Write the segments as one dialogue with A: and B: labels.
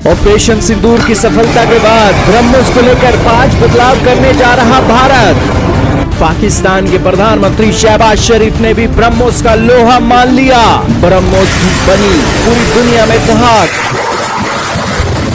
A: Operation सिंदूर की सफलता के बाद ब्रह्मोस को लेकर 5 बदलाव करने जा रहा भारत। पाकिस्तान के प्रधानमंत्री शहबाज शरीफ ने भी ब्रह्मोस का लोहा मान लिया। ब्रह्मोस की बनी पूरी दुनिया में धमाक।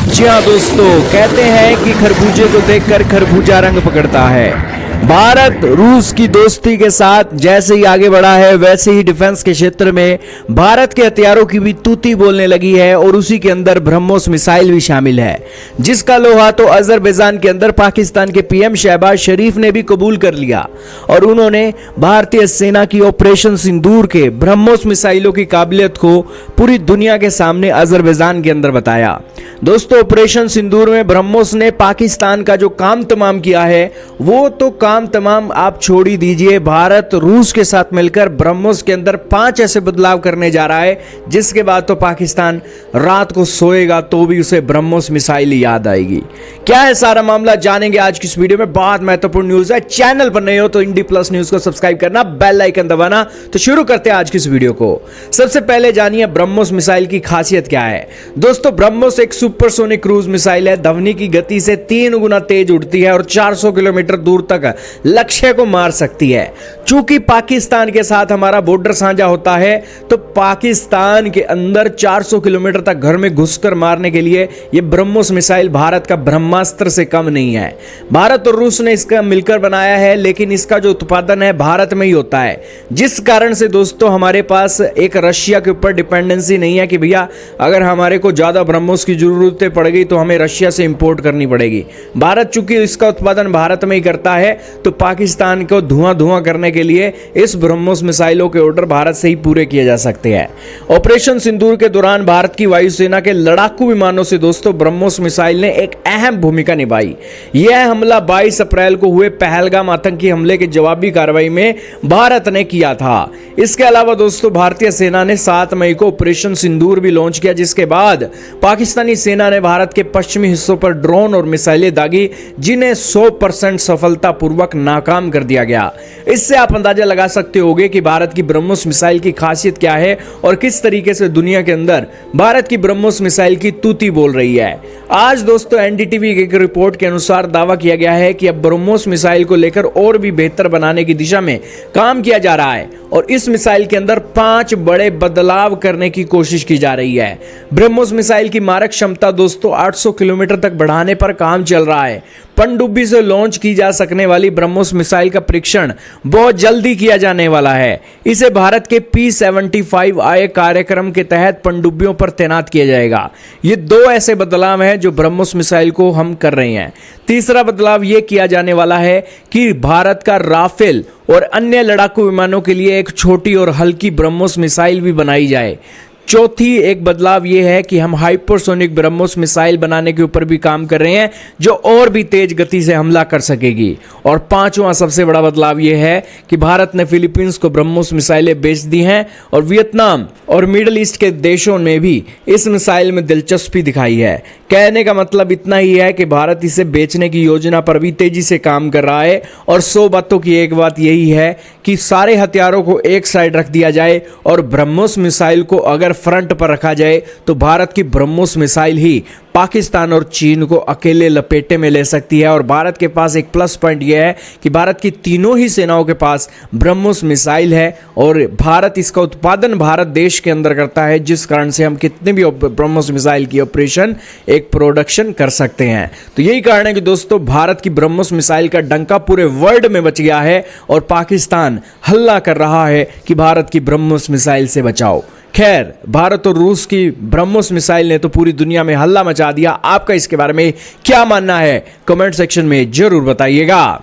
A: जी हाँ दोस्तों, कहते हैं कि खरबूजे को देखकर खरबूजा रंग पकड़ता है। भारत रूस की दोस्ती के साथ जैसे ही आगे बढ़ा है, वैसे ही डिफेंस के क्षेत्र में भारत के हथियारों की भी तूती बोलने लगी है और उसी के अंदर ब्रह्मोस मिसाइल भी शामिल है, जिसका लोहा तो अजरबैजान के अंदर पाकिस्तान के पीएम शहबाज शरीफ ने भी कबूल कर लिया और उन्होंने भारतीय सेना की ऑपरेशन सिंदूर के ब्रह्मोस मिसाइलों की काबिलियत को पूरी दुनिया के सामने अजरबैजान के अंदर बताया। दोस्तों, ऑपरेशन सिंदूर में ब्रह्मोस ने पाकिस्तान का जो काम तमाम किया है, वो तो काम तमाम आप छोड़ ही दीजिए। भारत रूस के साथ मिलकर ब्रह्मोस के अंदर 5 ऐसे बदलाव करने जा रहा है, जिसके बाद तो पाकिस्तान रात को सोएगा तो भी उसे ब्रह्मोस मिसाइल याद आएगी। क्या है सारा मामला, जानेंगे आज की इस वीडियो में। बहुत महत्वपूर्ण न्यूज है। चैनल पर नए हो तो इंडी प्लस न्यूज को सब्सक्राइब करना, बेल आइकन दबाना। तो शुरू करते हैं आज की इस वीडियो को। सबसे पहले जानिए ब्रह्मोस मिसाइल की खासियत क्या है। दोस्तों, ब्रह्मोस एक सुपरसोनिक क्रूज मिसाइल है। ध्वनि की गति से 3 गुना तेज उड़ती है और 400 किलोमीटर दूर तक लक्ष्य को मार सकती है। चूंकि पाकिस्तान के साथ हमारा बॉर्डर साझा होता है, तो पाकिस्तान के अंदर 400 किलोमीटर तक घर में घुसकर मारने के लिए यह ब्रह्मोस मिसाइल भारत का ब्रह्मास्त्र से कम नहीं है। भारत और रूस ने इसका मिलकर बनाया है, लेकिन इसका जो उत्पादन है भारत में ही होता है, जिस कारण से दोस्तों हमारे पास एक रशिया के ऊपर डिपेंडेंसी नहीं है कि भैया अगर हमारे को ज्यादा ब्रह्मोस की जरूरत पड़ गई तो हमें रशिया से इंपोर्ट करनी पड़ेगी। भारत चूंकि इसका उत्पादन भारत में ही करता है, तो पाकिस्तान को धुआं करने के लिए इस ब्रह्मोस मिसाइलों के ऑर्डर भारत से ही पूरे किए जा सकते हैं। ऑपरेशन सिंदूर के दौरान भारत की वायुसेना के लड़ाकू विमानों से दोस्तों ब्रह्मोस मिसाइल ने एक अहम भूमिका निभाई। यह हमला 22 अप्रैल को हुए पहलगाम आतंकी हमले के जवाबी कार्रवाई में भारत ने किया था। इसके अलावा दोस्तों भारतीय सेना ने 7 मई को ऑपरेशन सिंदूर भी लॉन्च किया, जिसके बाद पाकिस्तानी सेना ने भारत के पश्चिमी हिस्सों पर ड्रोन और मिसाइलें दागी, जिन्हें 100% सफलतापूर्वक नाकाम कर दिया गया। इससे आप अंदाजा लगा सकते होंगे कि भारत की ब्रह्मोस मिसाइल की खासियत क्या है और किस तरीके से दुनिया के अंदर भारत की ब्रह्मोस मिसाइल की तूती बोल रही है। आज दोस्तों एनडीटीवी की एक रिपोर्ट के अनुसार दावा किया गया है कि अब ब्रह्मोस मिसाइल को लेकर और भी बेहतर बनाने की दिशा में काम किया जा रहा है और इस मिसाइल के अंदर 5 बड़े बदलाव करने की कोशिश की जा रही है। ब्रह्मोस मिसाइल की मारक क्षमता दोस्तों 800 किलोमीटर तक बढ़ाने पर काम चल रहा है। पनडुब्बी से लॉन्च की जा सकने वाली ब्रह्मोस मिसाइल का परीक्षण बहुत जल्दी किया जाने वाला है। इसे भारत के P-75I कार्यक्रम के तहत पनडुब्बियों पर तैनात किया जाएगा। ये 2 ऐसे बदलाव हैं जो ब्रह्मोस मिसाइल को हम कर रहे हैं। तीसरा बदलाव यह किया जाने वाला है कि भारत का राफेल और अन्य लड़ाकू विमानों के लिए एक छोटी और हल्की ब्रह्मोस मिसाइल भी बनाई जाए। चौथी एक बदलाव यह है कि हम हाइपरसोनिक ब्रह्मोस मिसाइल बनाने के ऊपर भी काम कर रहे हैं, जो और भी तेज गति से हमला कर सकेगी। और 5वां सबसे बड़ा बदलाव यह है कि भारत ने फिलीपींस को ब्रह्मोस मिसाइलें बेच दी हैं और वियतनाम और मिडिल ईस्ट के देशों ने भी इस मिसाइल में दिलचस्पी दिखाई है। कहने का मतलब इतना ही है कि भारत इसे बेचने की योजना पर भी तेजी से काम कर रहा है और 100 बातों की एक बात यही है कि सारे हथियारों को एक साइड रख दिया जाए और ब्रह्मोस मिसाइल को अगर फ्रंट पर रखा जाए तो भारत की ब्रह्मोस मिसाइल ही पाकिस्तान और चीन को अकेले लपेटे में ले सकती है। और भारत के पास एक प्लस पॉइंट यह है कि भारत की तीनों ही सेनाओं के पास ब्रह्मोस मिसाइल है और भारत इसका उत्पादन भारत देश के अंदर करता है, जिस कारण से हम कितने भी ब्रह्मोस मिसाइल की ऑपरेशन एक प्रोडक्शन कर सकते हैं। तो यही कारण है कि दोस्तों भारत की ब्रह्मोस मिसाइल का डंका पूरे वर्ल्ड में बच गया है और पाकिस्तान हल्ला कर रहा है कि भारत की ब्रह्मोस मिसाइल से बचाओ। खैर, भारत और रूस की ब्रह्मोस मिसाइल ने तो पूरी दुनिया में हल्ला मचा दिया। आपका इसके बारे में क्या मानना है, कमेंट सेक्शन में जरूर बताइएगा।